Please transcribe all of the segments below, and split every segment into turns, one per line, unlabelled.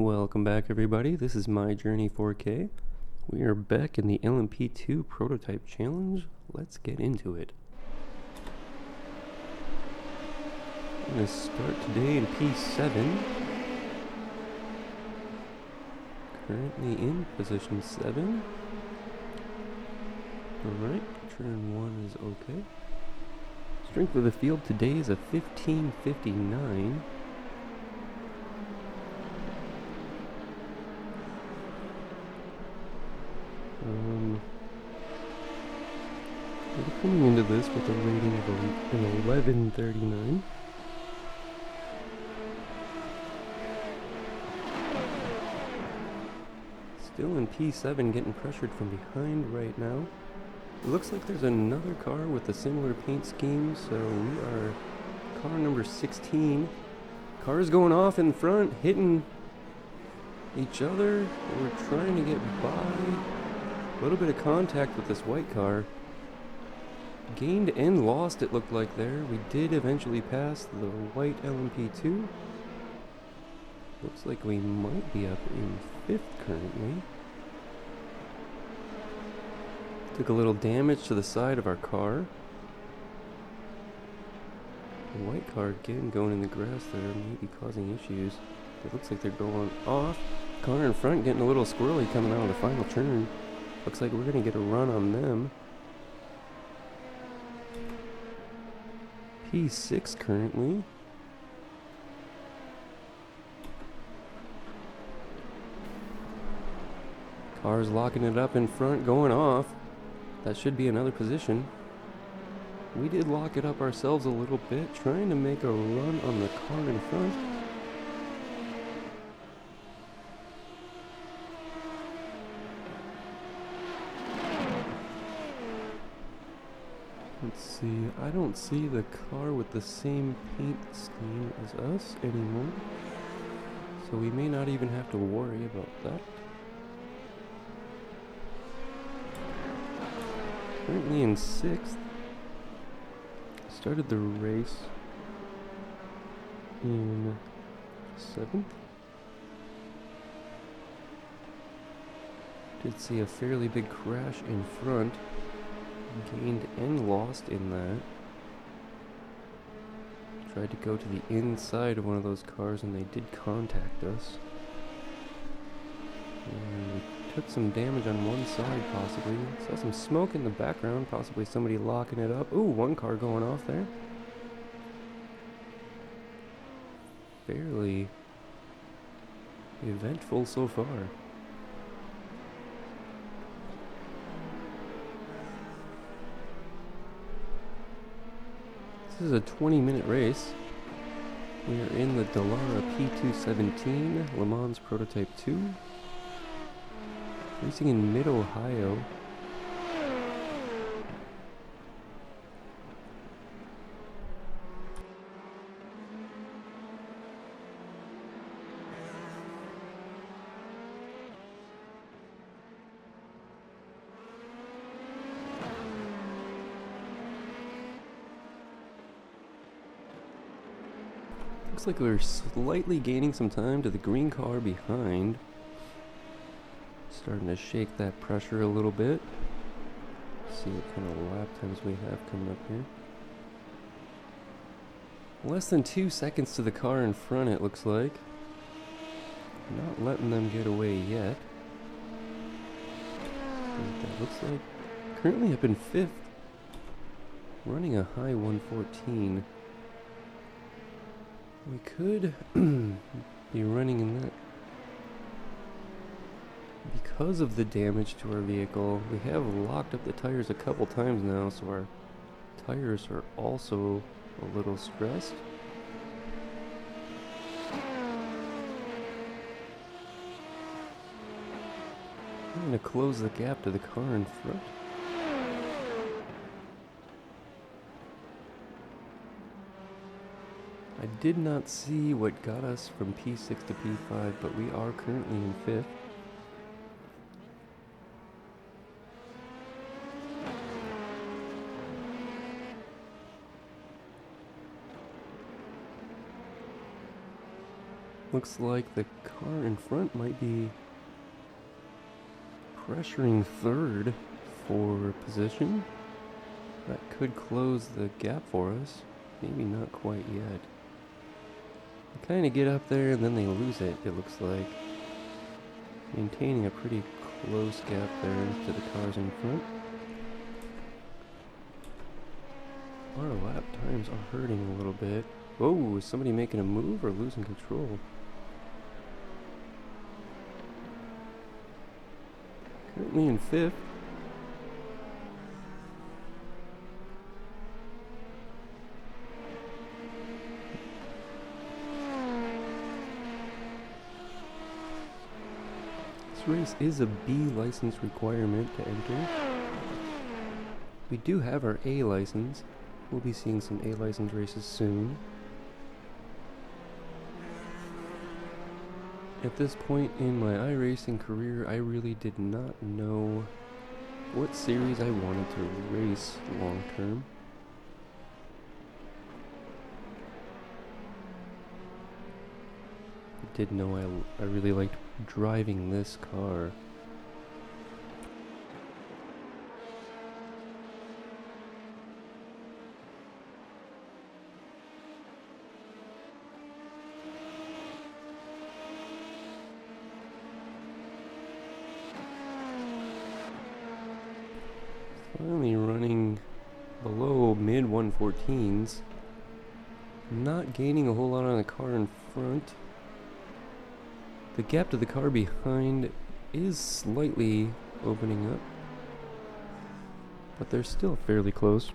Welcome back, everybody. This is My Journey 4K. We are back in the LMP2 prototype challenge. Let's get into it. I'm going to start today in P7. Currently in position 7. Alright, turn 1 is okay. Strength of the field today is a 1559. We're coming into this with a rating of an 1139. Still in P7, getting pressured from behind right now. It looks like there's another car with a similar paint scheme, so we are car number 16. Cars going off in front, hitting each other. We're trying to get by. A little bit of contact with this white car. Gained and lost, it looked like there. We did eventually pass the white LMP2. Looks like we might be up in 5th currently. Took a little damage to the side of our car. The white car again going in the grass there, maybe causing issues. It looks like they're going off. Car in front getting a little squirrely coming out of the final turn. Looks like we're going to get a run on them. P6 currently. Cars locking it up in front, going off. That should be another position. We did lock it up ourselves a little bit, trying to make a run on the car in front. Let's see, I don't see the car with the same paint scheme as us anymore, so we may not even have to worry about that. Currently in 6th. Started the race in 7th. Did see a fairly big crash in front. Gained and lost in that. Tried to go to the inside of one of those cars and they did contact us. And we took some damage on one side possibly. Saw some smoke in the background, possibly somebody locking it up. Ooh, one car going off there. Fairly eventful so far. This is a 20-minute race. We are in the Dallara P217 Le Mans Prototype 2. Racing in mid-Ohio. Looks like we're slightly gaining some time to the green car behind. Starting to shake that pressure a little bit. See what kind of lap times we have coming up here. Less than 2 seconds to the car in front, it looks like. Not letting them get away yet. See what that looks like. Currently up in 5th. Running a high 114. We could be running in that. Because of the damage to our vehicle, we have locked up the tires a couple times now, so our tires are also a little stressed. I'm going to close the gap to the car in front. I did not see what got us from P6 to P5, but we are currently in 5th. Looks like the car in front might be pressuring third for position. That could close the gap for us. Maybe not quite yet. They kind of get up there and then they lose it, it looks like. Maintaining a pretty close gap there to the cars in front. Our lap times are hurting a little bit. Whoa, is somebody making a move or losing control? Currently in fifth. This race is a B license requirement to enter. We do have our A license. We'll be seeing some A license races soon. At this point in my iRacing career, I really did not know what series I wanted to race long term. I did know I really liked driving this car. Finally running below mid 114s. Not gaining a whole lot on the car in front. The gap to the car behind is slightly opening up, but they're still fairly close.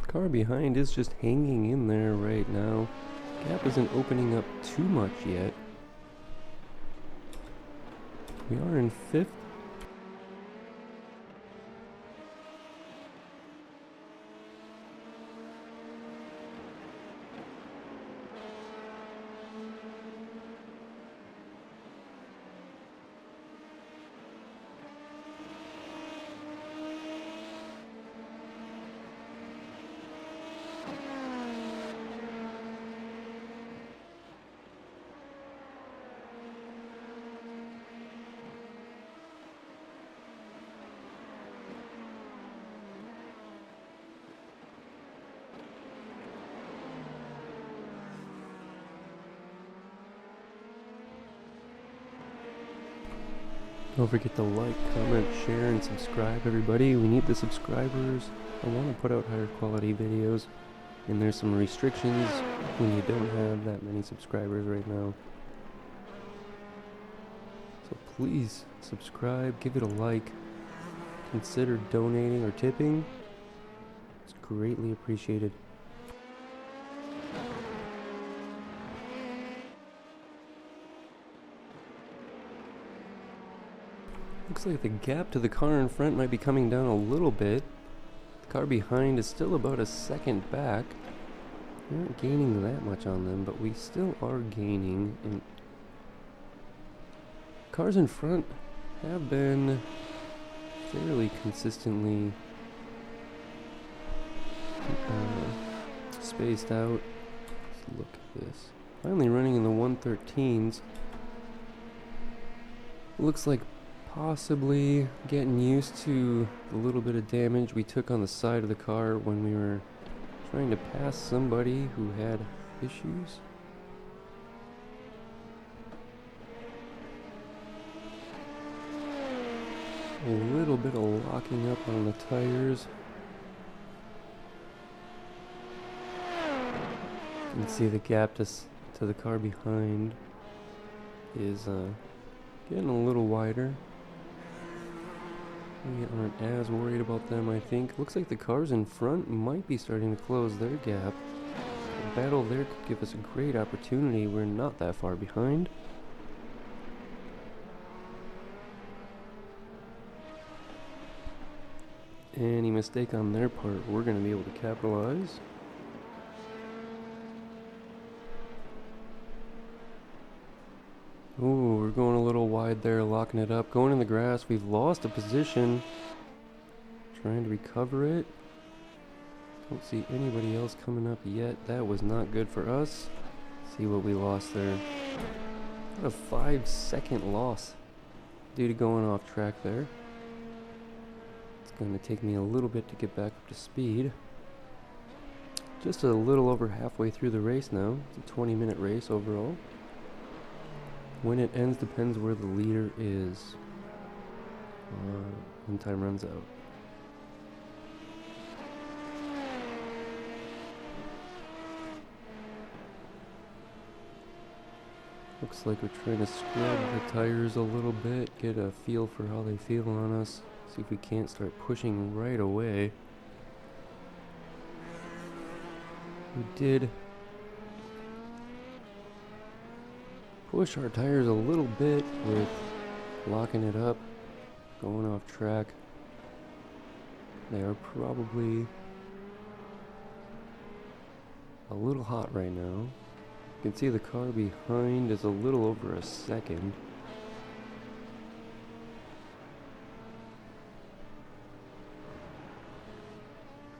Car behind is just hanging in there right now. Gap isn't opening up too much yet. We are in fifth. Don't forget to like, comment, share, and subscribe, everybody. We need the subscribers. I want to put out higher quality videos, and there's some restrictions when you don't have that many subscribers right now. So please subscribe, give it a like, consider donating or tipping. It's greatly appreciated. Looks like the gap to the car in front might be coming down a little bit. The car behind is still about a second back. We aren't gaining that much on them, but we still are gaining. And cars in front have been fairly consistently spaced out. Let's look at this. Finally running in the 113s. Looks like possibly getting used to the little bit of damage we took on the side of the car when we were trying to pass somebody who had issues. A little bit of locking up on the tires. You can see the gap to the car behind is getting a little wider. We aren't as worried about them, I think. Looks like the cars in front might be starting to close their gap. The battle there could give us a great opportunity. We're not that far behind. any mistake on their part, we're going to be able to capitalize. Ooh, we're going a little wide there, locking it up. Going in the grass, we've lost a position. Trying to recover it. Don't see anybody else coming up yet. That was not good for us. See what we lost there. What a 5-second loss due to going off track there. It's going to take me a little bit to get back up to speed. Just a little over halfway through the race now. It's a 20-minute race overall. When it ends depends where the leader is. When time runs out. Looks like we're trying to scrub the tires a little bit, get a feel for how they feel on us. See if we can't start pushing right away. We did push our tires a little bit with locking it up, going off track. They are probably a little hot right now. You can see the car behind is a little over a second.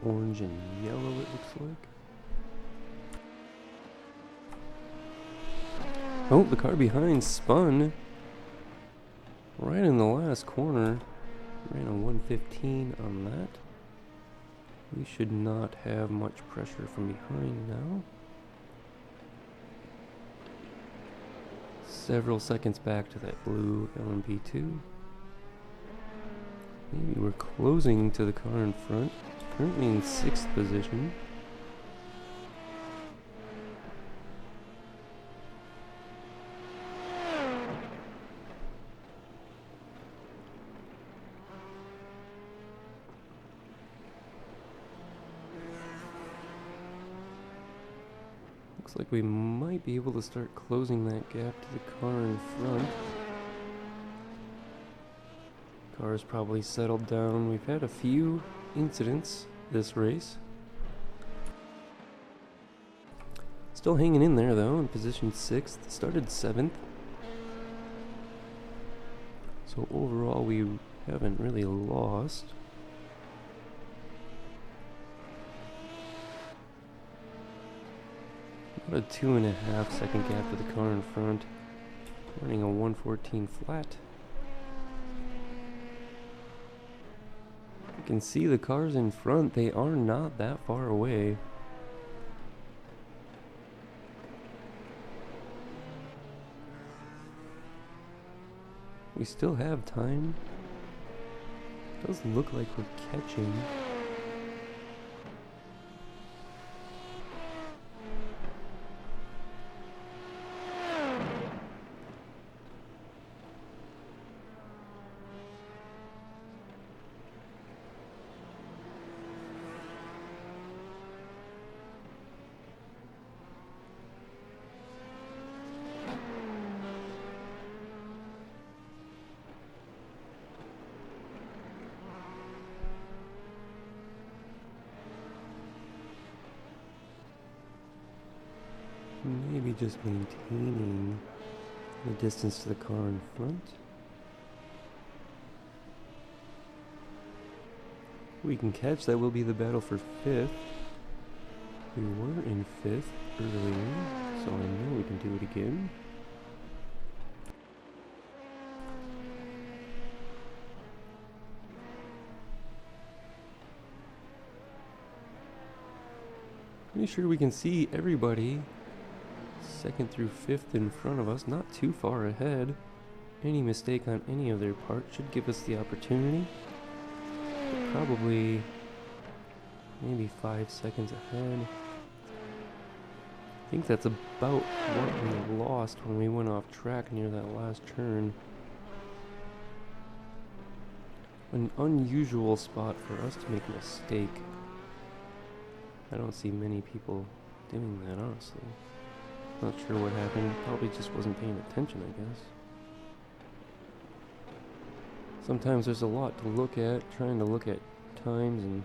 Orange and yellow it looks like. Oh, the car behind spun right in the last corner. Ran a 115 on that. We should not have much pressure from behind now. Several seconds back to that blue LMP2. Maybe we're closing to the car in front. Currently in 6th position. Looks like we might be able to start closing that gap to the car in front. Car's probably settled down. We've had a few incidents this race. Still hanging in there though, in position 6th. Started 7th. So overall we haven't really lost. About a 2.5 second gap to the car in front. Running a 114 flat. You can see the cars in front, they are not that far away. We still have time. Does look like we're catching. Maybe just maintaining the distance to the car in front. We can catch, that will be the battle for 5th. We were in 5th earlier, so I know we can do it again. Pretty sure we can see everybody 2nd through 5th in front of us, not too far ahead. Any mistake on any of their part should give us the opportunity. But probably maybe 5 seconds ahead. I think that's about what we lost when we went off track near that last turn. An unusual spot for us to make a mistake. I don't see many people doing that, honestly. Not sure what happened. Probably just wasn't paying attention, I guess. Sometimes there's a lot to look at. Trying to look at times and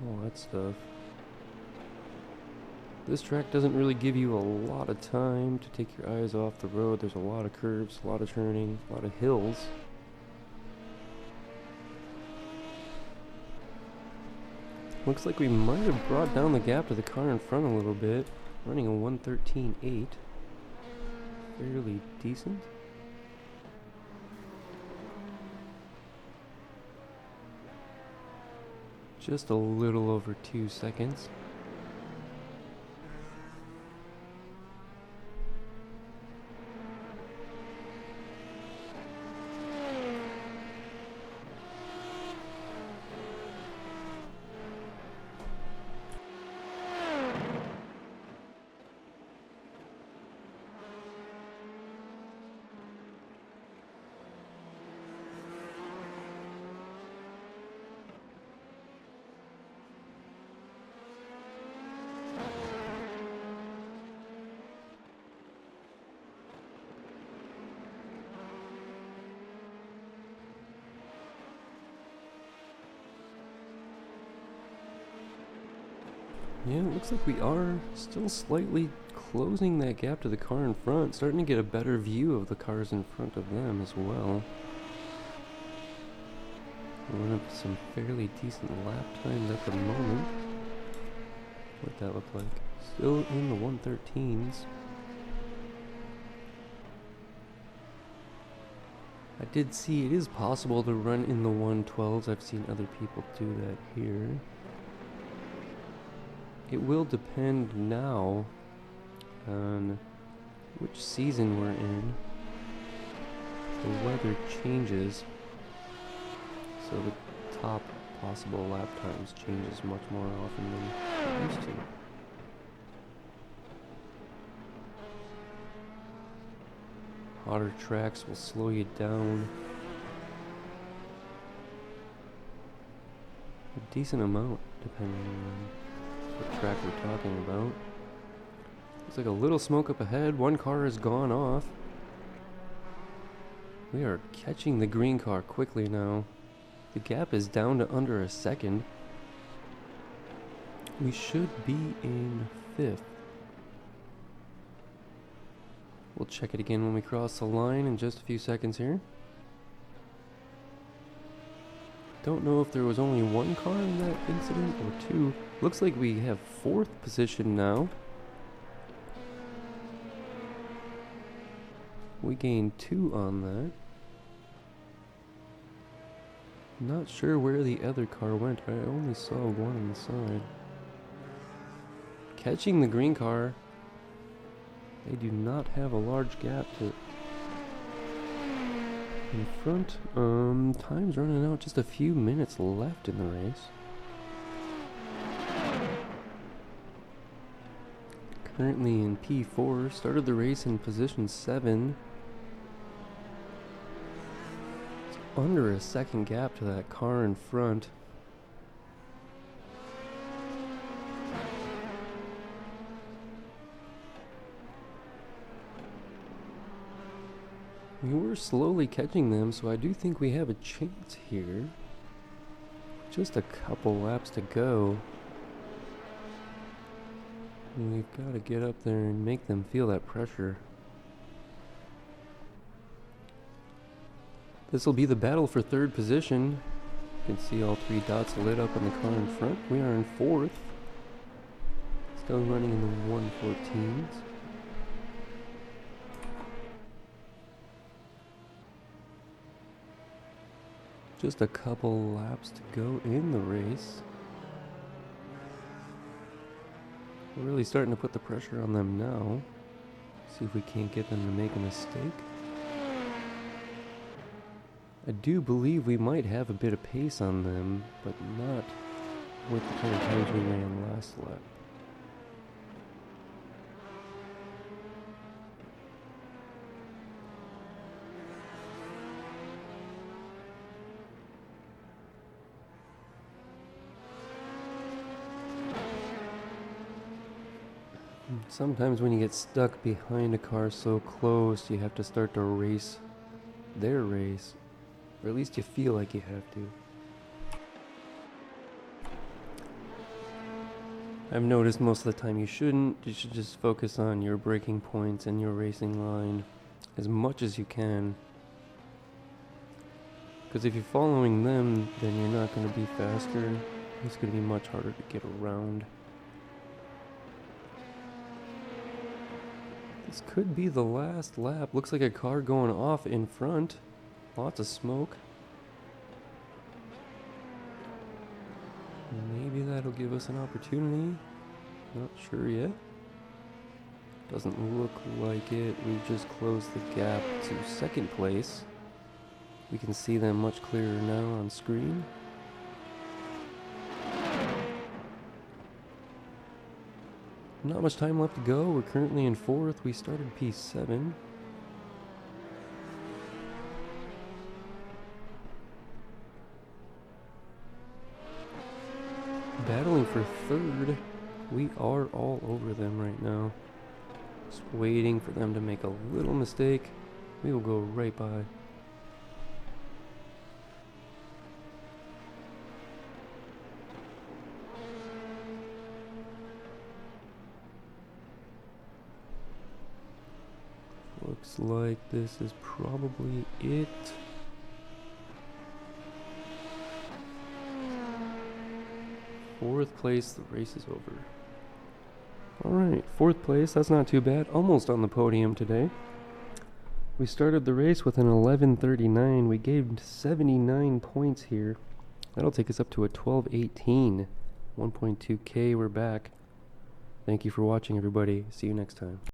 all that stuff. This track doesn't really give you a lot of time to take your eyes off the road. There's a lot of curves, a lot of turning, a lot of hills. Looks like we might have brought down the gap to the car in front a little bit. Running a 1:13.8. Fairly decent. Just a little over 2 seconds. Yeah, it looks like we are still slightly closing that gap to the car in front, starting to get a better view of the cars in front of them as well. We're up to some fairly decent lap times at the moment. What'd that look like? Still in the 1:13s. I did see it is possible to run in the 1:12s. I've seen other people do that here. It will depend now on which season we're in. The weather changes, so the top possible lap times changes much more often than it used to. Hotter tracks will slow you down a decent amount depending on what track we're talking about. Looks like a little smoke up ahead. One car has gone off. We are catching the green car quickly now. The gap is down to under a second. We should be in 5th. We'll check it again when we cross the line in just a few seconds here. Don't know if there was only one car in that incident or two. Looks like we have 4th position now. We gained 2 on that. Not sure where the other car went. I only saw one on the side. Catching the green car. They do not have a large gap to in front. Time's running out. Just a few minutes left in the race. Currently in P4. Started the race in position 7. It's under a second gap to that car in front. We were slowly catching them, so I do think we have a chance here. Just a couple laps to go. And we've got to get up there and make them feel that pressure. This will be the battle for 3rd position. You can see all 3 dots lit up on the car in front. We are in 4th. Still running in the 1:14s. Just a couple laps to go in the race. We're really starting to put the pressure on them now. See if we can't get them to make a mistake. I do believe we might have a bit of pace on them, but not with the kind of times we ran last lap. Sometimes when you get stuck behind a car so close, you have to start to race their race Or at least you feel like you have to. I've noticed most of the time you shouldn't. You should just focus on your braking points and your racing line as much as you can. Because if you're following them, then you're not going to be faster. It's going to be much harder to get around. This could be the last lap. Looks like a car going off in front. Lots of smoke. Maybe that'll give us an opportunity. Not sure yet. Doesn't look like it. We've just closed the gap to second place. We can see them much clearer now on screen. Not much time left to go. We're currently in fourth. We started P7. Battling for third. We are all over them right now. Just waiting for them to make a little mistake. We will go right by. Looks like this is probably it. Fourth place, the race is over. Alright, fourth place, that's not too bad. Almost on the podium today. We started the race with an 11:39. We gained 79 points here. That'll take us up to a 12:18. 1.2K, we're back. Thank you for watching, everybody. See you next time.